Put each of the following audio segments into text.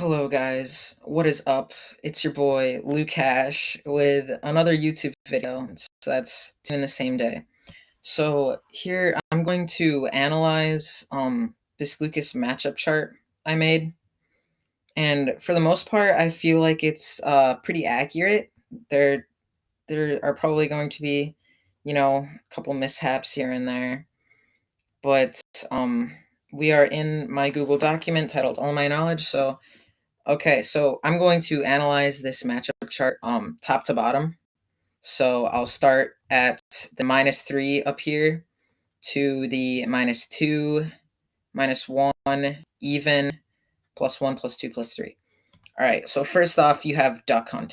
Hello, guys. What is up? It's your boy Lukash with another YouTube video. So that's two in the same day. So here I'm going to analyze this Lucas matchup chart I made, and for the most part, I feel like it's pretty accurate. There are probably going to be, a couple mishaps here and there, but we are in my Google document titled All My Knowledge. Okay, so I'm going to analyze this matchup chart top to bottom. So I'll start at the -3 up here to the -2, -1, even, +1, +2, +3. All right, so first off, you have Duck Hunt.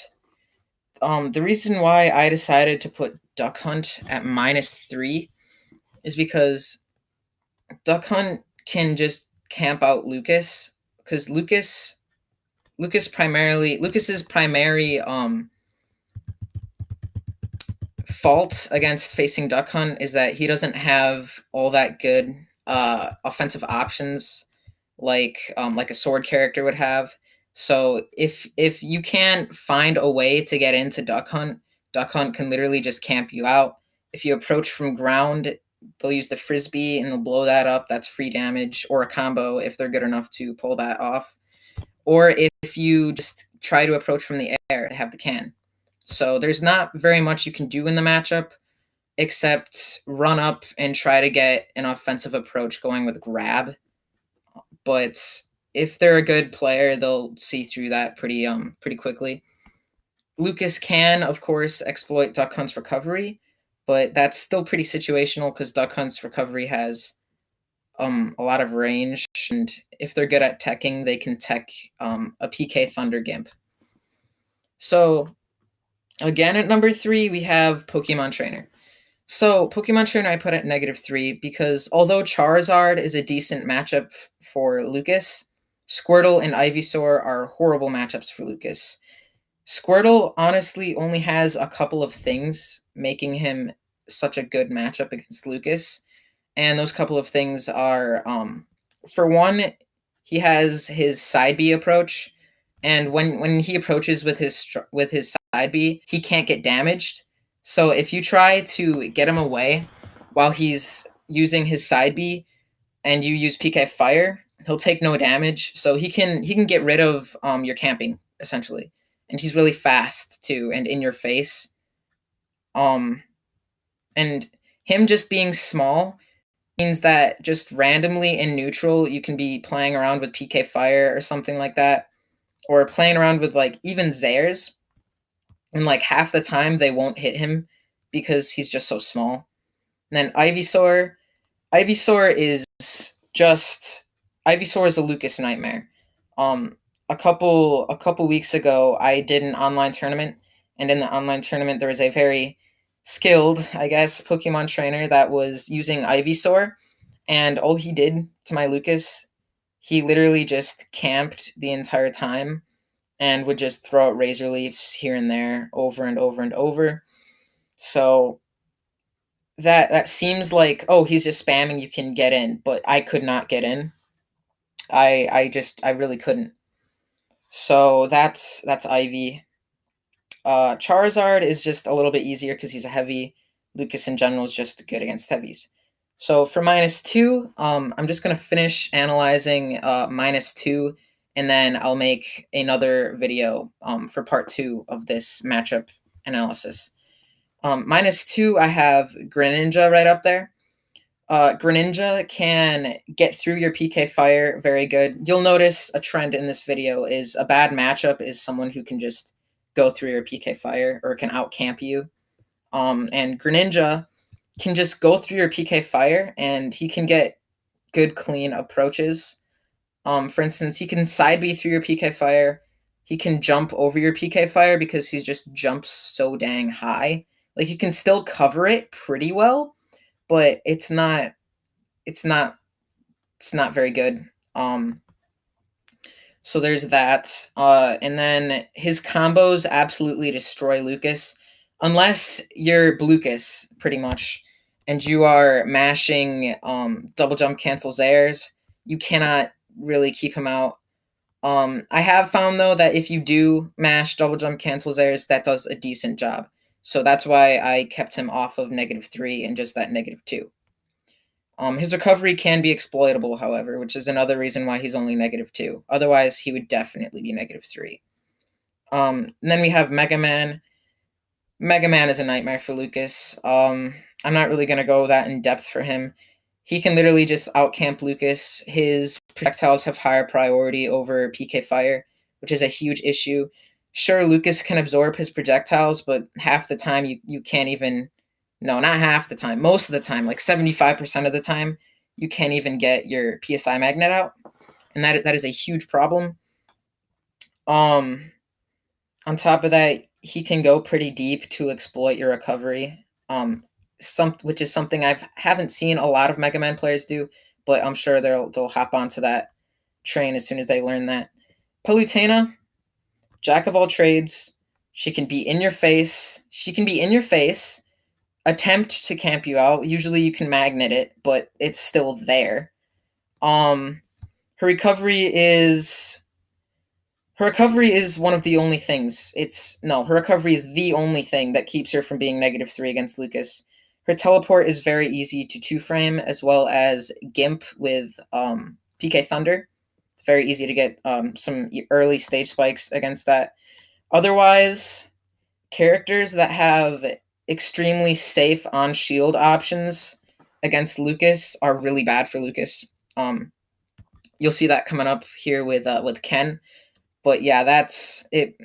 The reason why I decided to put Duck Hunt at -3 is because Duck Hunt can just camp out Lucas, because Lucas's primary fault against facing Duck Hunt is that he doesn't have all that good offensive options like a sword character would have. So if you can't find a way to get into Duck Hunt can literally just camp you out. If you approach from ground, they'll use the frisbee and they'll blow that up. That's free damage or a combo if they're good enough to pull that off. Or if you just try to approach from the air, have the can. So there's not very much you can do in the matchup except run up and try to get an offensive approach going with grab. But if they're a good player, they'll see through that pretty quickly. Lucas can, of course, exploit Duck Hunt's recovery, but that's still pretty situational because Duck Hunt's recovery has a lot of range, and if they're good at teching, they can tech a PK Thunder Gimp. So again, at number 3, we have Pokemon Trainer. So Pokemon Trainer I put at -3 because although Charizard is a decent matchup for Lucas, Squirtle and Ivysaur are horrible matchups for Lucas. Squirtle honestly only has a couple of things making him such a good matchup against Lucas, and those couple of things are, for one, he has his side B approach, and when he approaches with his side B, he can't get damaged. So if you try to get him away while he's using his side B, and you use PK Fire, he'll take no damage. So he can get rid of your camping essentially, and he's really fast too, and in your face. Um, and him just being small means that just randomly in neutral, you can be playing around with PK Fire or something like that, or playing around with like even Zares, and like half the time they won't hit him because he's just so small. And then Ivysaur is just Ivysaur is a Lucas nightmare. A couple weeks ago, I did an online tournament, and in the online tournament, there was a very skilled, I guess, Pokemon trainer that was using Ivysaur, and all he did to my Lucas, he literally just camped the entire time and would just throw out Razor Leafs here and there over and over and over. So that seems like, oh, he's just spamming, you can get in, but I could not get in. I really couldn't. So that's Ivy. Charizard is just a little bit easier because he's a heavy. Lucas in general is just good against heavies. So for -2, I'm just gonna finish analyzing -2, and then I'll make another video for part 2 of this matchup analysis. -2, I have Greninja right up there. Greninja can get through your PK Fire very good. You'll notice a trend in this video is a bad matchup is someone who can just go through your PK Fire or can outcamp you. And Greninja can just go through your PK Fire and he can get good clean approaches. For instance, he can side B through your PK Fire. He can jump over your PK Fire because he just jumps so dang high. Like you can still cover it pretty well, but it's not it's not very good. So there's that. And then his combos absolutely destroy Lucas, unless you're Blucas, pretty much, and you are mashing double jump cancels airs. You cannot really keep him out. I have found though that if you do mash double jump cancels airs, that does a decent job. So that's why I kept him off of -3 and just that -2. His recovery can be exploitable, however, which is another reason why he's only -2. Otherwise, he would definitely be -3. And then we have Mega Man. Mega Man is a nightmare for Lucas. I'm not really gonna go that in depth for him. He can literally just outcamp Lucas. His projectiles have higher priority over PK Fire, which is a huge issue. Sure, Lucas can absorb his projectiles, but half the time you can't even. No, not half the time. Most of the time, like 75% of the time, you can't even get your PSI magnet out, and that is a huge problem. Um, on top of that, he can go pretty deep to exploit your recovery. Which is something haven't seen a lot of Mega Man players do, but I'm sure they'll hop onto that train as soon as they learn that. Palutena, jack of all trades. She can be in your face. She can be in your face, attempt to camp you out. Usually you can magnet it, but it's still there. Um, her recovery is her recovery is one of the only things. Her recovery is the only thing that keeps her from being -3 against Lucas. Her teleport is very easy to two frame, as well as Gimp with PK Thunder. It's very easy to get some early stage spikes against that. Otherwise, characters that have extremely safe on shield options against Lucas are really bad for Lucas. You'll see that coming up here with Ken. But yeah, that's it.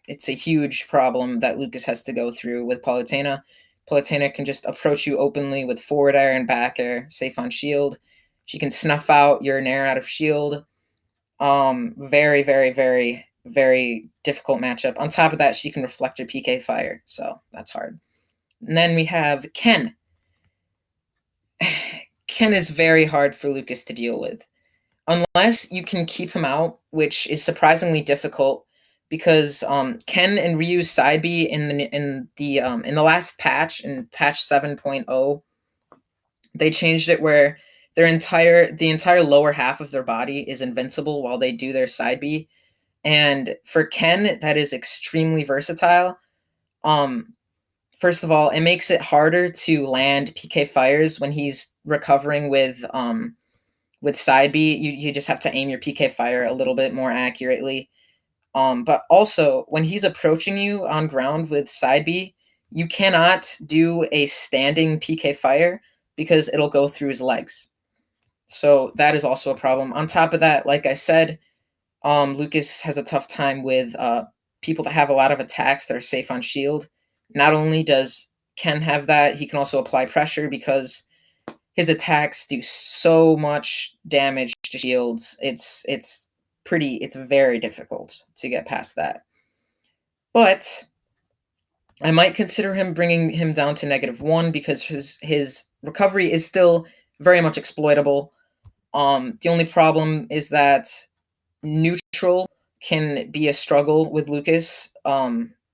It's a huge problem that Lucas has to go through with Palutena. Palutena can just approach you openly with forward air and back air, safe on shield. She can snuff out your Nair out of shield. Very, very, very, very difficult matchup. On top of that, she can reflect your PK Fire, so that's hard. And then we have Ken. Ken is very hard for Lucas to deal with. Unless you can keep him out, which is surprisingly difficult because Ken and Ryu's side B in the last patch, in patch 7.0, they changed it where the entire lower half of their body is invincible while they do their side B. And for Ken, that is extremely versatile. First of all, it makes it harder to land PK fires when he's recovering with side B. You just have to aim your PK fire a little bit more accurately. But also, when he's approaching you on ground with side B, you cannot do a standing PK fire because it'll go through his legs. So that is also a problem. On top of that, like I said, Lucas has a tough time with people that have a lot of attacks that are safe on shield. Not only does Ken have that, he can also apply pressure because his attacks do so much damage to shields. It's very difficult to get past that. But I might consider bringing him down to -1 because his recovery is still very much exploitable. The only problem is that neutral can be a struggle with Lucas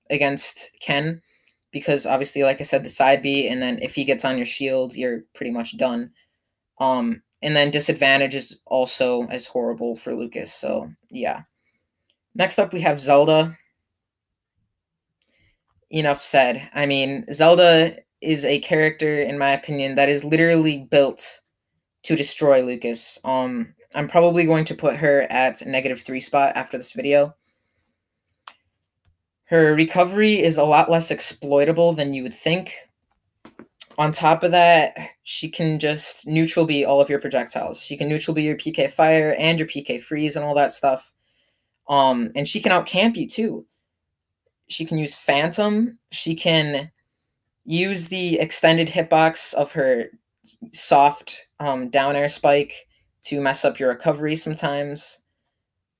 against Ken because obviously, like I said, the side B, and then if he gets on your shield, you're pretty much done. And then disadvantage is also as horrible for Lucas. So yeah. Next up, we have Zelda. Enough said. I mean, Zelda is a character, in my opinion, that is literally built to destroy Lucas. I'm probably going to put her at -3 spot after this video. Her recovery is a lot less exploitable than you would think. On top of that, she can just neutral B all of your projectiles. She can neutral B your PK Fire and your PK Freeze and all that stuff. And she can outcamp you too. She can use Phantom. She can use the extended hitbox of her soft down air spike to mess up your recovery sometimes.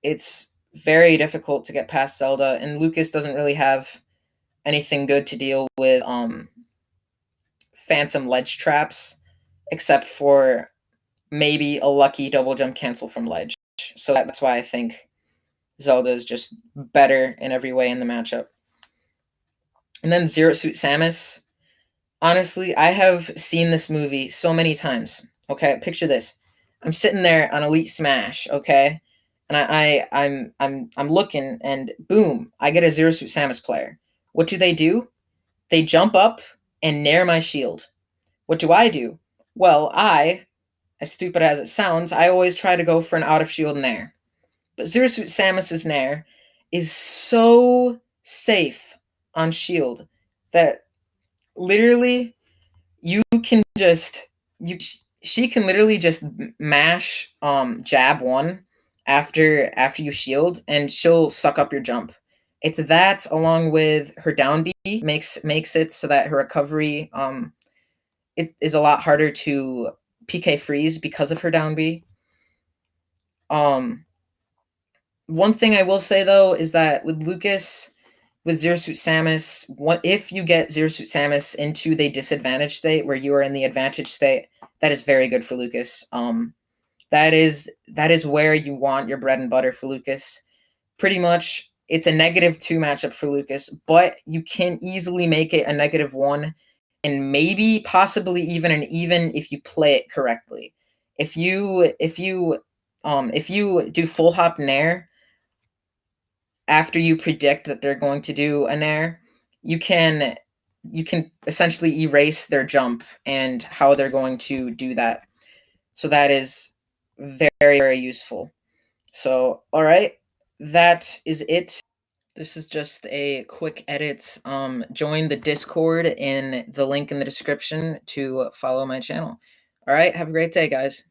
It's very difficult to get past Zelda, and Lucas doesn't really have anything good to deal with Phantom ledge traps, except for maybe a lucky double jump cancel from ledge. So that's why I think Zelda is just better in every way in the matchup. And then Zero Suit Samus. Honestly, I have seen this movie so many times. Okay, picture this. I'm sitting there on Elite Smash, okay? and I'm looking, and boom, I get a Zero Suit Samus player. What do? They jump up and nair my shield. What do? Well, as stupid as it sounds, I always try to go for an out of shield nair. But Zero Suit Samus's nair is so safe on shield that literally you can just you she can literally just mash jab one after you shield, and she'll suck up your jump. It's that, along with her down B, makes it so that her recovery it is a lot harder to PK freeze because of her down B. Um One thing I will say though is that with Lucas, with Zero Suit Samus, what if you get Zero Suit Samus into the disadvantage state where you are in the advantage state? That is very good for Lucas. That is where you want your bread and butter for Lucas. Pretty much, it's a -2 matchup for Lucas, but you can easily make it a -1, and maybe possibly even an even if you play it correctly. If you do full hop nair after you predict that they're going to do a nair, you can essentially erase their jump and how they're going to do that. So that is very, very useful. So, all right, that is it. This is just a quick edit. Join the Discord in the link in the description to follow my channel. All right, have a great day, guys.